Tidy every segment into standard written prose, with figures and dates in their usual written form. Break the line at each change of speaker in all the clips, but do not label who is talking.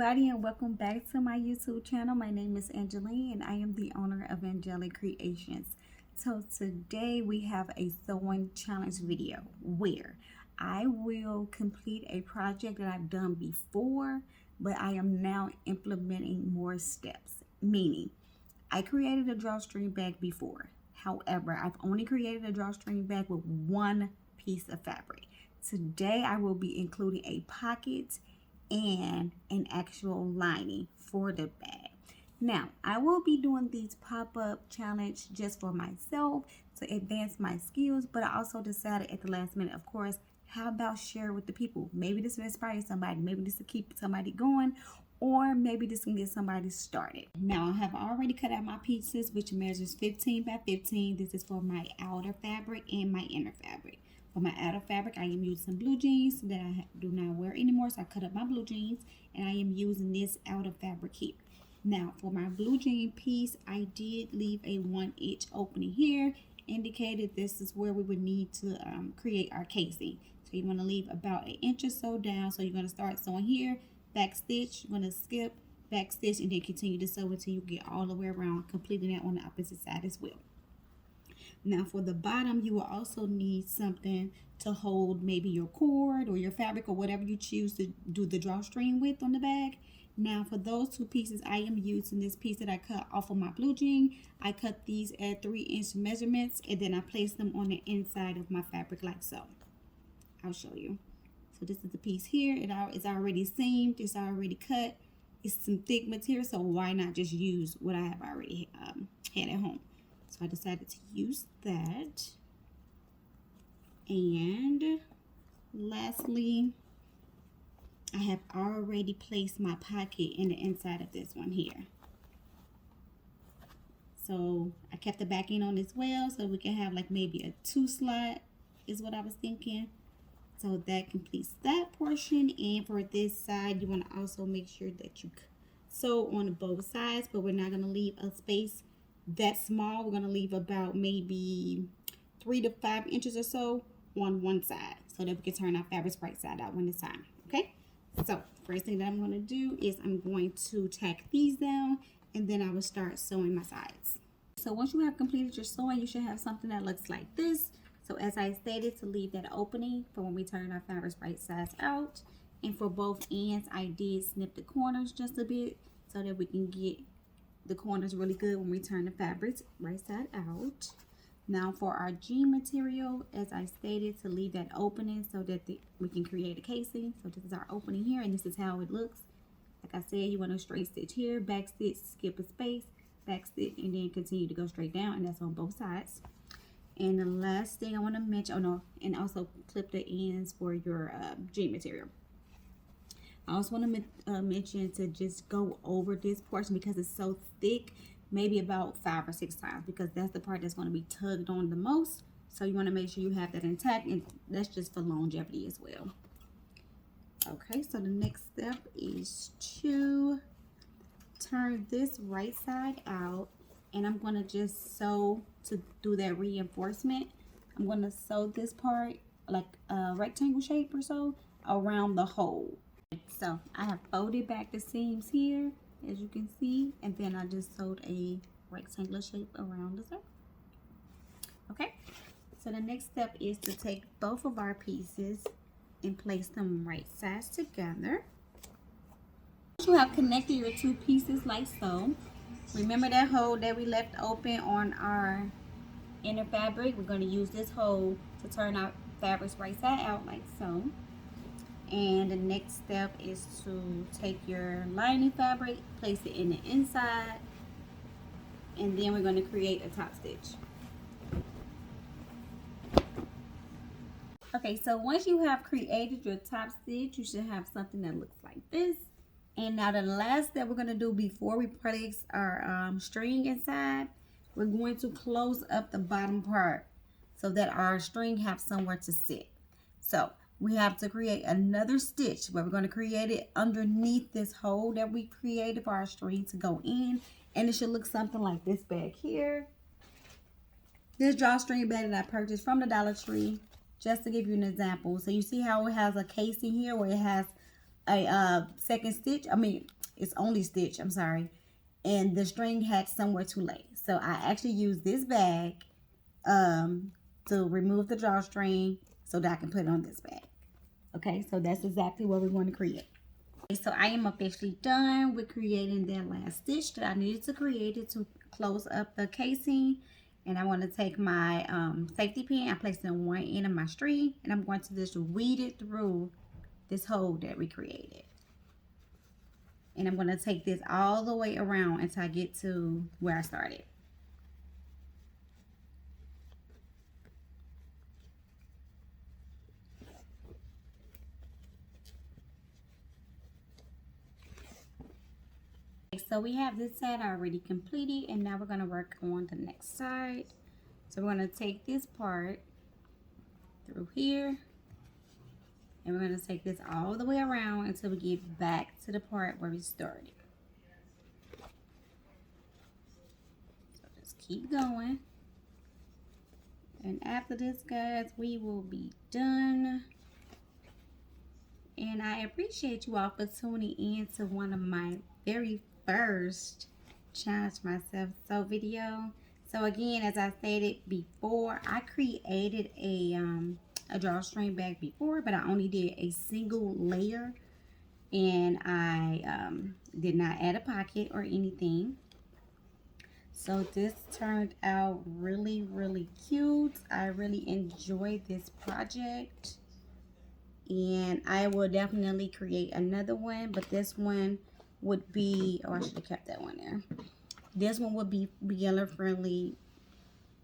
everybody, and welcome back to my YouTube channel. My name is Angeline and I am the owner of Angelic Creations. So today we have a sewing challenge video where I will complete a project that I've done before, but I am now implementing more steps. Meaning, I created a drawstring bag before. However, I've only created a drawstring bag with one piece of fabric. Today I will be including a pocket and an actual lining for the bag. Now, I will be doing these pop-up challenge just for myself to advance my skills, but I also decided at the last minute, of course, how about share with the people? Maybe this will inspire somebody, maybe this will keep somebody going, or maybe this can get somebody started. Now, I have already cut out my pieces, which measures 15 by 15. This is for my outer fabric and my inner fabric. For my outer fabric, I am using blue jeans that I do not wear anymore, so I cut up my blue jeans, and I am using this outer fabric here. Now, for my blue jean piece, I did leave a 1-inch opening here, indicated this is where we would need to create our casing. So you want to leave about 1 inch or so down. So you're going to start sewing here, back stitch, you're going to skip, back stitch, and then continue to sew until you get all the way around, completing that on the opposite side as well. Now for the bottom, you will also need something to hold maybe your cord or your fabric or whatever you choose to do the drawstring with on the bag. Now for those two pieces, I am using this piece that I cut off of my blue jean. I cut these at 3-inch measurements, and then I placed them on the inside of my fabric like so. I'll show you. So this is the piece here. It's already seamed. It's already cut. It's some thick material, so why not just use what I have already had at home? So I decided to use that. And lastly, I have already placed my pocket in the inside of this one here. So I kept the backing on as well, so we can have like maybe a 2 slot is what I was thinking. So that completes that portion. And for this side, you want to also make sure that you sew on both sides, but we're not going to leave a space that small. We're going to leave about maybe 3 to 5 inches or so on one side so that we can turn our fabrics right side out when it's time. Okay, so first thing that I'm going to do is I'm going to tack these down, and then I will start sewing my sides. So once you have completed your sewing, you should have something that looks like this. So as I stated, to leave that opening for when we turn our fabrics right sides out. And for both ends, I did snip the corners just a bit so that we can get the corners really good when we turn the fabrics right side out. Now for our jean material, as I stated, to leave that opening so that we can create a casing. So this is our opening here, and this is how it looks. Like I said, you want to straight stitch here, back stitch, skip a space, back stitch, and then continue to go straight down, and that's on both sides. And the last thing I want to mention, and also clip the ends for your jean material. I also want to mention to just go over this portion because it's so thick, maybe about 5 or 6 times, because that's the part that's going to be tugged on the most. So you want to make sure you have that intact, and that's just for longevity as well. Okay, so the next step is to turn this right side out, and I'm going to just sew to do that reinforcement. I'm going to sew this part like a rectangle shape or so around the hole. So I have folded back the seams here, as you can see, and then I just sewed a rectangular shape around the circle. Okay, so the next step is to take both of our pieces and place them right sides together. Once you have connected your two pieces like so, remember that hole that we left open on our inner fabric? We're going to use this hole to turn our fabrics right side out like so. And the next step is to take your lining fabric, place it in the inside, and then we're going to create a top stitch. Okay, so once you have created your top stitch, you should have something that looks like this. And now the last step we're going to do before we place our string inside, we're going to close up the bottom part so that our string have somewhere to sit. So we have to create another stitch where we're going to create it underneath this hole that we created for our string to go in. And it should look something like this bag here. This drawstring bag that I purchased from the Dollar Tree, just to give you an example. So you see how it has a casing here where it has a second stitch. I mean, it's only stitch, I'm sorry. And the string had somewhere to lay. So I actually used this bag to remove the drawstring so that I can put it on this bag. Okay, so that's exactly what we want to create. Okay, so I am officially done with creating that last stitch that I needed to create it to close up the casing. And I want to take my safety pin, I placed it on one end of my string, and I'm going to just weed it through this hole that we created. And I'm going to take this all the way around until I get to where I started. So we have this side already completed, and now we're going to work on the next side. So we're going to take this part through here, and we're going to take this all the way around until we get back to the part where we started. So just keep going. And after this, guys, we will be done. And I appreciate you all for tuning in to one of my very first challenge myself so video. So again, as I stated before, I created a drawstring bag before, but I only did a single layer, and I did not add a pocket or anything. So this turned out really, really cute. I really enjoyed this project, and I will definitely create another one, but this one would be, oh, I should have kept that one there. This one would be beginner friendly,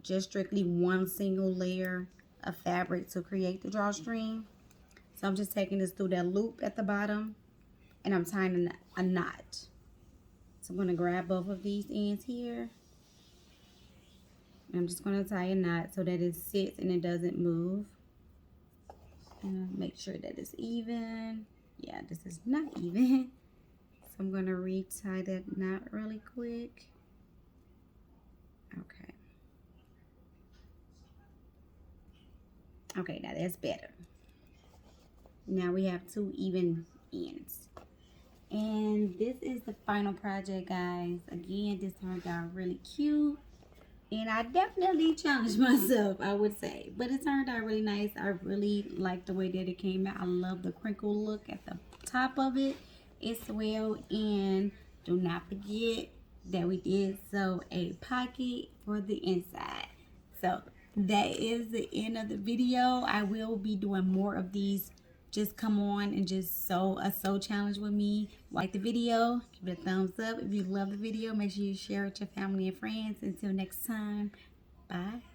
just strictly one single layer of fabric to create the drawstring. So I'm just taking this through that loop at the bottom, and I'm tying a knot. So I'm going to grab both of these ends here, and I'm just going to tie a knot so that it sits and it doesn't move. And make sure that it's even. Yeah, this is not even. So I'm going to retie that knot really quick. Okay. Okay, now that's better. Now we have two even ends. And this is the final project, guys. Again, this turned out really cute. And I definitely challenged myself, I would say. But it turned out really nice. I really like the way that it came out. I love the crinkle look at the top of it as well. And do not forget that we did sew a pocket for the inside. So that is the end of the video. I will be doing more of these. Just come on and just sew a sew challenge with me. Like the video, give it a thumbs up. If you love the video, make sure you share it with your family and friends. Until next time, bye.